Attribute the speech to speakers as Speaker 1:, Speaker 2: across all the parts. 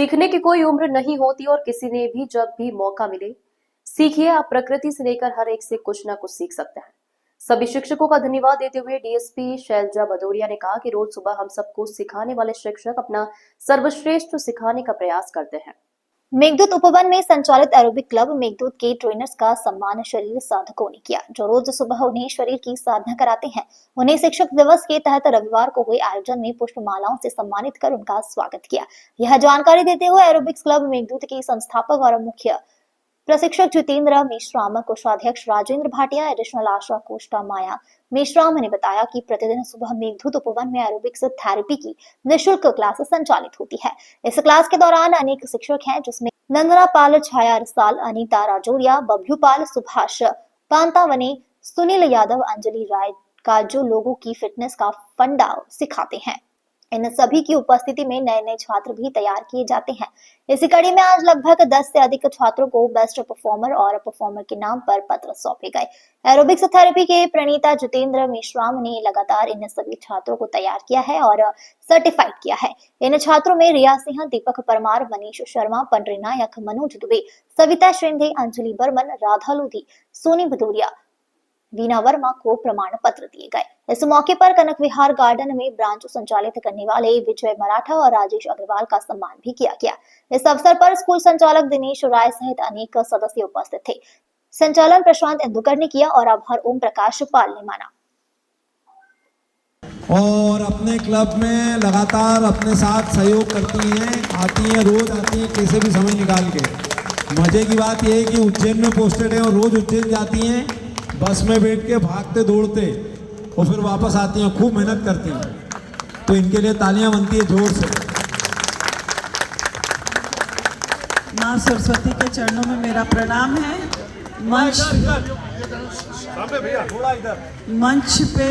Speaker 1: सीखने की कोई उम्र नहीं होती और किसी ने भी जब भी मौका मिले सीखिए। आप प्रकृति से लेकर हर एक से कुछ ना कुछ सीख सकते हैं। सभी शिक्षकों का धन्यवाद देते हुए डीएसपी शैलजा भदौरिया ने कहा कि रोज सुबह हम सबको सिखाने वाले शिक्षक अपना सर्वश्रेष्ठ सिखाने का प्रयास करते हैं।
Speaker 2: मेघदूत उपवन में संचालित एरोबिक क्लब मेघदूत के ट्रेनर्स का सम्मान शरीर साधकों ने किया, जो रोज सुबह उन्हें शरीर की साधना कराते हैं। उन्हें शिक्षक दिवस के तहत रविवार को हुए आयोजन में पुष्पमालाओं से सम्मानित कर उनका स्वागत किया। यह जानकारी देते हुए एरोबिक्स क्लब मेघदूत के संस्थापक और मुख्य प्रशिक्षक जितेंद्र मेश्राम, कोषाध्यक्ष राजेंद्र भाटिया, एडिशनल आशा कोष्टा माया मेश्राम ने बताया कि प्रतिदिन सुबह मेघदूत उपवन में एरोबिक्स थेरेपी की निःशुल्क क्लास संचालित होती है। इस क्लास के दौरान अनेक शिक्षक हैं, जिसमें नंदना पाल, छाया रसाल, अनीता राजौरिया, बब्लू पाल, सुभाष पांतावने, सुनील यादव, अंजलि राय का जो लोगों की फिटनेस का फंडा सिखाते हैं। इन सभी की उपस्थिति में नए नए छात्र भी तैयार किए जाते हैं। इसी कड़ी में आज लगभग 10 से अधिक छात्रों को बेस्ट परफॉर्मर और परफॉर्मर के नाम पर पत्र सौंपे गए। एरोबिक्स थेरेपी के प्रणेता जितेंद्र मेश्राम ने लगातार इन सभी छात्रों को तैयार किया है और सर्टिफाइड किया है। इन छात्रों में रिया सिंह, दीपक परमार, मनीष शर्मा, पंडरी नायक, मनोज दुबे, सविता शिंदे, अंजलि बर्मन, राधा लोधी, सोनी भदौरिया, वीना वर्मा को प्रमाण पत्र दिए गए। इस मौके पर कनक विहार गार्डन में ब्रांच संचालित करने वाले विजय मराठा और राजेश अग्रवाल का सम्मान भी किया गया। इस अवसर पर स्कूल संचालक दिनेश राय सहित अनेक सदस्य उपस्थित थे। संचालन प्रशांत इंदुकर ने किया और आभार ओम प्रकाश पाल ने माना।
Speaker 3: और अपने क्लब में लगातार अपने साथ सहयोग करती हैं, आती हैं, रोज आती हैं, कैसे भी समय निकाल के। मजे की बात यह है कि उज्जैन में पोस्टेड है और रोज उज्जैन जाती हैं, बस में बैठ के भागते दौड़ते और फिर वापस आती हैं, खूब मेहनत करती हैं। तो इनके लिए तालियां बनती है जोर से।
Speaker 4: माँ सरस्वती के चरणों में मेरा प्रणाम है। मंच पे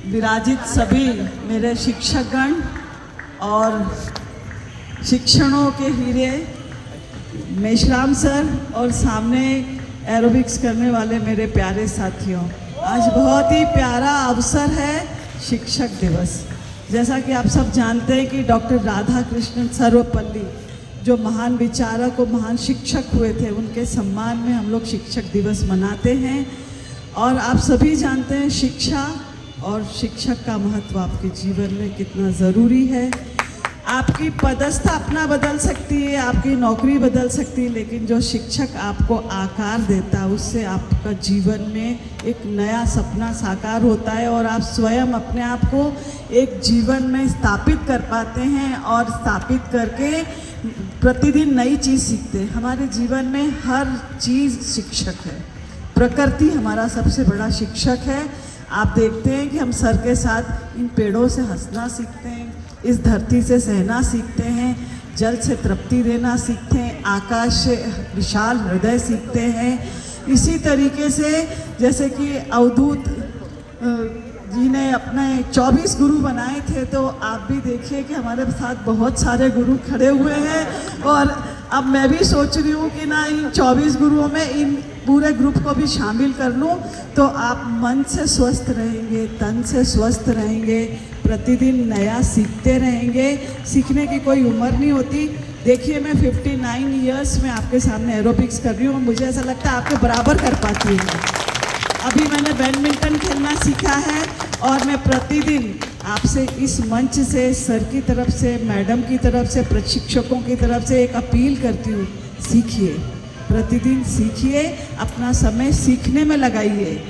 Speaker 4: विराजित सभी मेरे शिक्षकगण और शिक्षणों के हीरे मेश्राम सर और सामने एरोबिक्स करने वाले मेरे प्यारे साथियों, आज बहुत ही प्यारा अवसर है शिक्षक दिवस। जैसा कि आप सब जानते हैं कि डॉक्टर राधा कृष्णन सर्वपल्ली जो महान विचारक और महान शिक्षक हुए थे, उनके सम्मान में हम लोग शिक्षक दिवस मनाते हैं। और आप सभी जानते हैं शिक्षा और शिक्षक का महत्व आपके जीवन में कितना ज़रूरी है। आपकी पदस्थ अपना बदल सकती है, आपकी नौकरी बदल सकती है, लेकिन जो शिक्षक आपको आकार देता है उससे आपका जीवन में एक नया सपना साकार होता है और आप स्वयं अपने आप को एक जीवन में स्थापित कर पाते हैं और स्थापित करके प्रतिदिन नई चीज़ सीखते हैं। हमारे जीवन में हर चीज़ शिक्षक है। प्रकृति हमारा सबसे बड़ा शिक्षक है। आप देखते हैं कि हम सर के साथ इन पेड़ों से हंसना सीखते हैं, इस धरती से सहना सीखते हैं, जल से तृप्ति देना सीखते हैं, आकाश से विशाल हृदय सीखते हैं। इसी तरीके से जैसे कि अवधूत जी ने अपने 24 गुरु बनाए थे, तो आप भी देखिए कि हमारे साथ बहुत सारे गुरु खड़े हुए हैं। और अब मैं भी सोच रही हूँ कि ना इन 24 गुरुओं में इन पूरे ग्रुप को भी शामिल कर लूँ, तो आप मन से स्वस्थ रहेंगे, तन से स्वस्थ रहेंगे, प्रतिदिन नया सीखते रहेंगे। सीखने की कोई उम्र नहीं होती। देखिए मैं 59 इयर्स में आपके सामने एरोबिक्स कर रही हूँ, मुझे ऐसा लगता है आपके बराबर कर पाती हूँ। अभी मैंने बैडमिंटन खेलना सीखा है और मैं प्रतिदिन आपसे इस मंच से, सर की तरफ से, मैडम की तरफ से, प्रशिक्षकों की तरफ से एक अपील करती हूँ, सीखिए, प्रतिदिन सीखिए, अपना समय सीखने में लगाइए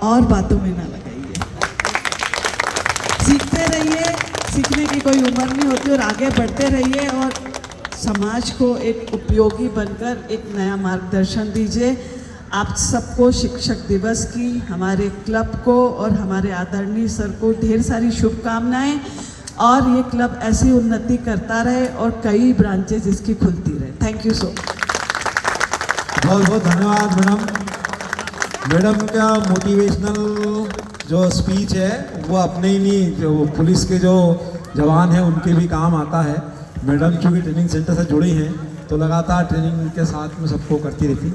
Speaker 4: और बातों में ना लगाइए। सीखते रहिए, सीखने की कोई उम्र नहीं होती और आगे बढ़ते रहिए और समाज को एक उपयोगी बनकर एक नया मार्गदर्शन दीजिए। आप सबको शिक्षक दिवस की, हमारे क्लब को और हमारे आदरणीय सर को ढेर सारी शुभकामनाएं और ये क्लब ऐसी उन्नति करता रहे और कई ब्रांचेज इसकी खुलती रहे। Thank you so much.
Speaker 3: बहुत बहुत धन्यवाद मैडम। मैडम का मोटिवेशनल जो स्पीच है वो अपने ही नहीं, जो पुलिस के जो जवान हैं उनके भी काम आता है। मैडम चूँकि ट्रेनिंग सेंटर से जुड़ी हैं तो लगातार ट्रेनिंग के साथ में सबको करती रहती।